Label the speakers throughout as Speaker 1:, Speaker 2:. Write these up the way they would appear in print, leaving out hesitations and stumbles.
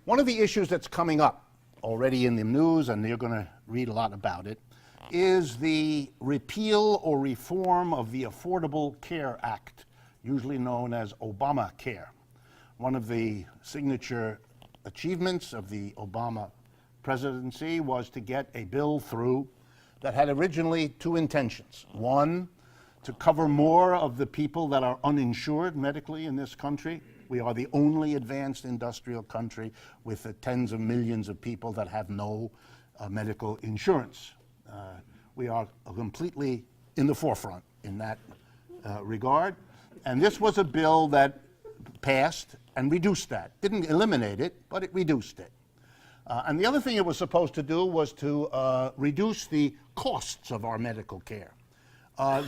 Speaker 1: One of the issues that's coming up already in the news, and you're going to read a lot about it, is the repeal or reform of the Affordable Care Act, usually known as Obamacare. One of the signature achievements of the Obama presidency was to get a bill through that had originally two intentions. One, to cover more of the people that are uninsured medically in this country. We are the only advanced industrial country with the tens of millions of people that have no medical insurance. We are completely in the forefront in that regard. And this was a bill that passed and reduced that. Didn't eliminate it, but it reduced it. And the other thing it was supposed to do was to reduce the costs of our medical care.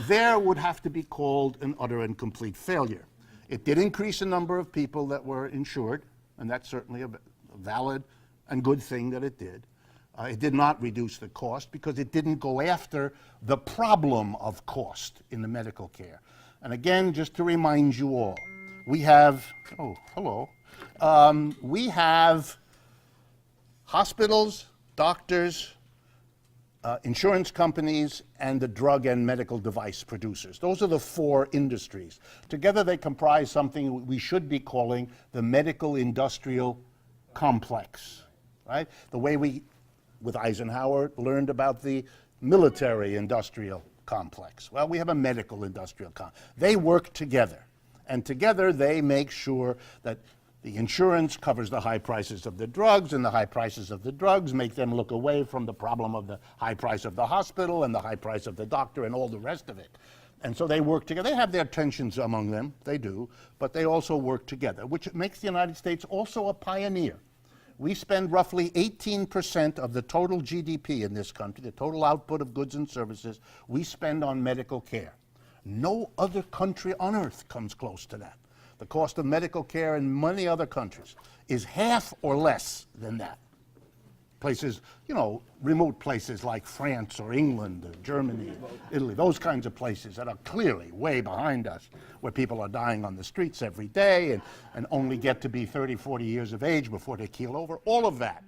Speaker 1: There would have to be called an utter and complete failure. It did increase the number of people that were insured, and that's certainly a valid and good thing that it did. It did not reduce the cost because it didn't go after the problem of cost in the medical care. And again, just to remind you all, we have, we have hospitals, doctors, insurance companies, and the drug and medical device producers. Those are the four industries. Together they comprise something we should be calling the medical industrial complex, right? The way we, with Eisenhower, learned about the military industrial complex. Well, we have a medical industrial complex. They work together, and together they make sure that the insurance covers the high prices of the drugs, and the high prices of the drugs make them look away from the problem of the high price of the hospital and the high price of the doctor and all the rest of it. And so they work together. They have their tensions among them, they do, but they also work together, which makes the United States also a pioneer. We spend roughly 18% of the total GDP in this country, the total output of goods and services, we spend on medical care. No other country on earth comes close to that. The cost of medical care in many other countries is half or less than that. Places, you know, remote places like France or England or Germany, Italy, those kinds of places that are clearly way behind us, where people are dying on the streets every day and only get to be 30, 40 years of age before they keel over, all of that.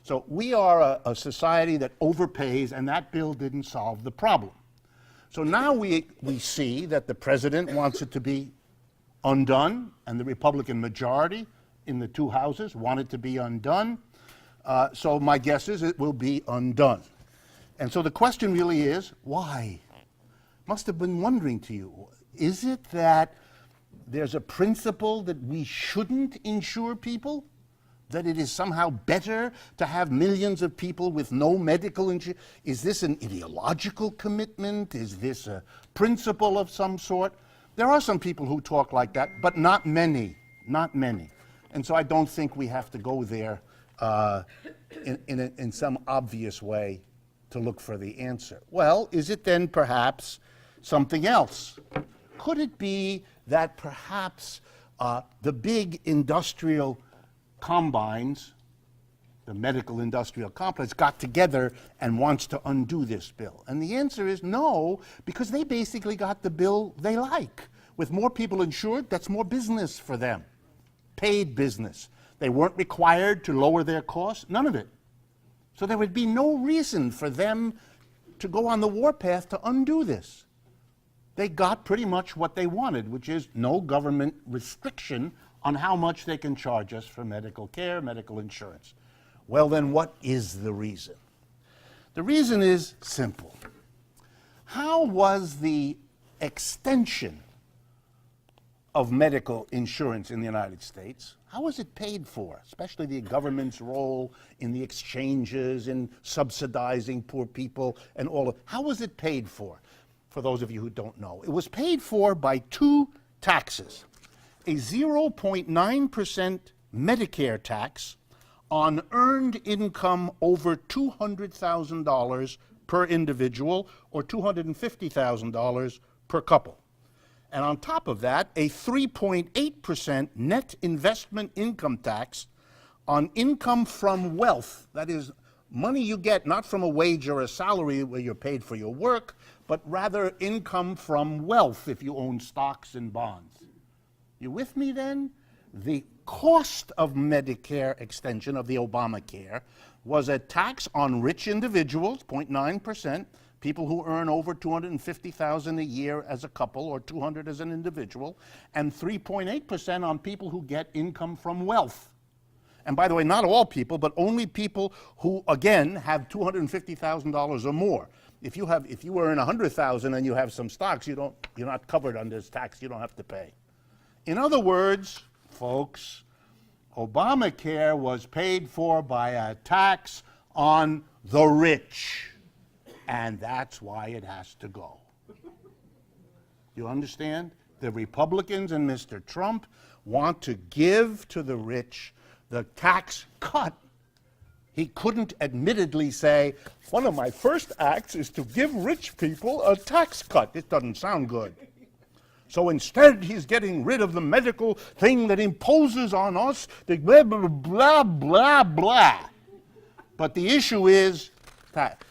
Speaker 1: So we are a society that overpays, and that bill didn't solve the problem. So now we see that the president wants it to be undone, and the Republican majority in the two houses want it to be undone. So my guess is it will be undone. And so the question really is, why? Must have been wondering to you, is it that there's a principle that we shouldn't insure people? That it is somehow better to have millions of people with no medical insurance? Is this an ideological commitment? Is this a principle of some sort? There are some people who talk like that, but not many, not many. And so I don't think we have to go there in some obvious way to look for the answer. Well, is it then perhaps something else? Could it be that perhaps the big industrial combines, the medical industrial complex, got together and wants to undo this bill? And the answer is no, because they basically got the bill they like. With more people insured, that's more business for them, paid business. They weren't required to lower their costs, none of it. So there would be no reason for them to go on the warpath to undo this. They got pretty much what they wanted, which is no government restriction on how much they can charge us for medical care, medical insurance. Well, then what is the reason? The reason is simple. How was the extension of medical insurance in the United States, how was it paid for, especially the government's role in the exchanges, in subsidizing poor people and all of, how was it paid for those of you who don't know? It was paid for by two taxes, a 0.9% Medicare tax on earned income over $200,000 per individual or $250,000 per couple. And on top of that, a 3.8% net investment income tax on income from wealth. That is, money you get not from a wage or a salary where you're paid for your work, but rather income from wealth if you own stocks and bonds. You with me then? The cost of Medicare extension, of the Obamacare, was a tax on rich individuals, 0.9%, people who earn over $250,000 a year as a couple or $200,000 as an individual, and 3.8% on people who get income from wealth. And by the way, not all people, but only people who, again, have $250,000 or more. If you earn $100,000 and you have some stocks, you're not covered under this tax. You don't have to pay. In other words, folks, Obamacare was paid for by a tax on the rich, and that's why it has to go. You understand? The Republicans and Mr. Trump want to give to the rich the tax cut. He couldn't admittedly say, one of my first acts is to give rich people a tax cut. This doesn't sound good. So instead, he's getting rid of the medical thing that imposes on us, the blah, blah, blah, blah, blah. But the issue is that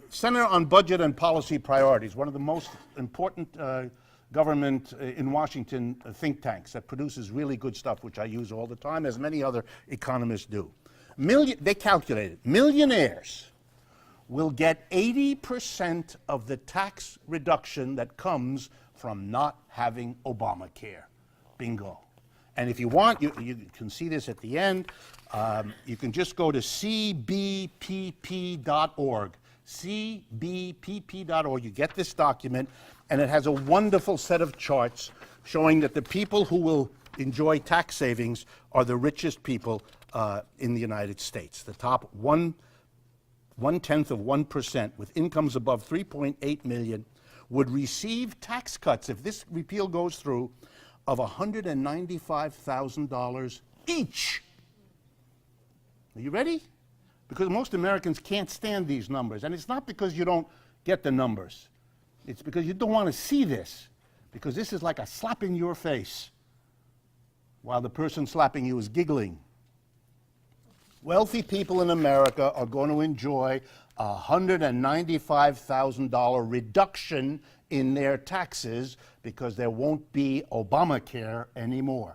Speaker 1: Center on Budget and Policy Priorities, one of the most important government in Washington think tanks that produces really good stuff, which I use all the time, as many other economists do. They calculated millionaires will get 80% of the tax reduction that comes from not having Obamacare. Bingo. And if you want, you can see this at the end. You can just go to cbpp.org. cbpp.org. You get this document, and it has a wonderful set of charts showing that the people who will enjoy tax savings are the richest people in the United States. The top 1/10% with incomes above 3.8 million would receive tax cuts, if this repeal goes through, of $195,000 each. Are you ready? Because most Americans can't stand these numbers. And it's not because you don't get the numbers. It's because you don't want to see this. Because this is like a slap in your face while the person slapping you is giggling. Wealthy people in America are going to enjoy a $195,000 reduction in their taxes because there won't be Obamacare anymore.